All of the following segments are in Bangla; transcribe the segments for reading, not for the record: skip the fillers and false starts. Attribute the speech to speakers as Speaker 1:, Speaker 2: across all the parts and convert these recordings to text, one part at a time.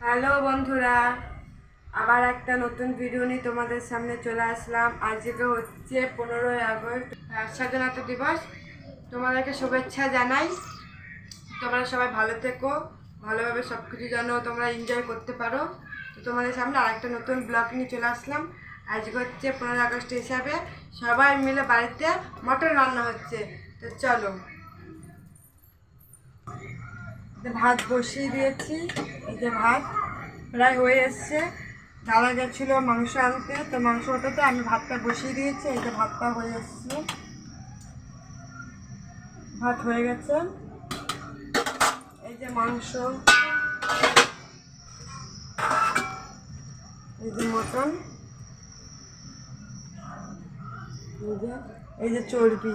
Speaker 1: হ্যালো বন্ধুরা, আবার একটা নতুন ভিডিও নিয়ে তোমাদের সামনে চলে আসলাম। আজকে হচ্ছে 15ই আগস্ট, স্বাধীনতা দিবস। তোমাদেরকে শুভেচ্ছা জানাই। তোমরা সবাই ভালো থেকো, ভালোভাবে সব কিছু যেন তোমরা এনজয় করতে পারো। তো তোমাদের সামনে আরেকটা নতুন ব্লগ নিয়ে চলে আসলাম। আজকে হচ্ছে 15 আগস্ট হিসাবে সবাই মিলে বাড়িতে মটন রান্না হচ্ছে। তো চলো, ভাত বসিয়ে দিয়েছি। এই যে ভাত প্রায় হয়ে এসছে। দাদা গেছিলো মাংস আনতে, তো মাংস ওটাতে আমি ভাতটা বসিয়ে দিয়েছি। এই যে ভাতটা হয়ে এসছে, ভাত হয়ে গেছে। এই যে মাংস, এই যে মটন, এই যে চর্বি।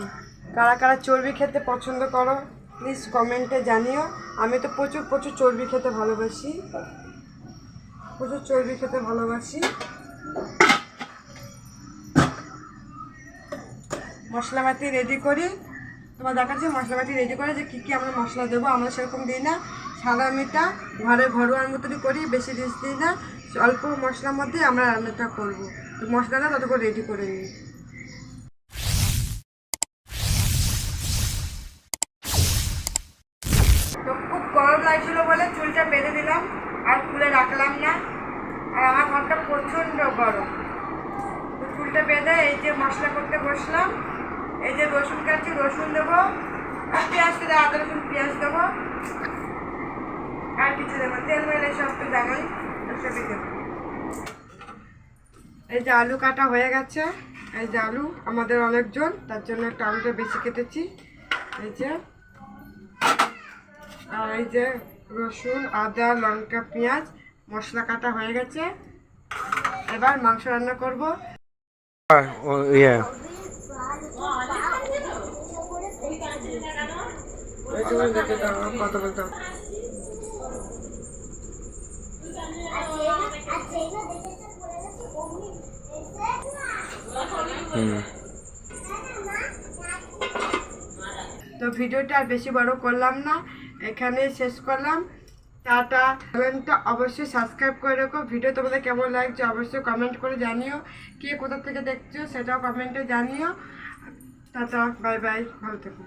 Speaker 1: কারা কারা চর্বি খেতে পছন্দ করো প্লিজ কমেন্টে জানিও। আমি তো প্রচুর প্রচুর চর্বি খেতে ভালোবাসি, প্রচুর চর্বি খেতে ভালোবাসি। মশলাপাতি রেডি করি, তোমার দেখাচ্ছি মশলাপাতি রেডি করে যে কী কী আমরা মশলা দেবো। আমরা সেরকম দিই না, সাদা মিটা ঘরে ঘরোয়ার মতনই করি, বেশি রিচ দিই না। অল্প মশলার মধ্যে আমরা রান্নাটা করবো। তো মশলাটা ততক্ষণ রেডি করে নিই। তো খুব গরম লাগছিল বলে চুলটা বেঁধে দিলাম, আর খুলে রাখলাম না। আর আমার ঘরটা প্রচণ্ড গরম। তো চুলটা বেঁধে এই যে মশলা করতে বসলাম। এই যে রসুন কাটছি, রসুন দেবো, আর পেঁয়াজ দেবো, আদা রসুন পেঁয়াজ দেবো, আর কিছু দেবো, তেল মেলে সব তো জানাই, সবই দেবো। এই যে আলু কাটা হয়ে গেছে। এই যে আলু আমাদের অনেকজন, তার জন্য একটু আলুটা বেশি কেটেছি। এই যে, আর এই যে রসুন আদা লঙ্কা পেঁয়াজ মশলা কাটা হয়ে গেছে। এবার মাংস রান্না করবো। কথা বলতে তো ভিডিওটা আর বেশি বড় করলাম না, এখানে শেষ করলাম। টাটা। চ্যানেলটা অবশ্যই সাবস্ক্রাইব করে রেখো। ভিডিও তোমাদের কেমন লাগছে অবশ্যই কমেন্ট করে জানিও। কে কোথা থেকে দেখছো সেটাও কমেন্টে জানিও। টাটা, বাই বাই, ভালো থেকো।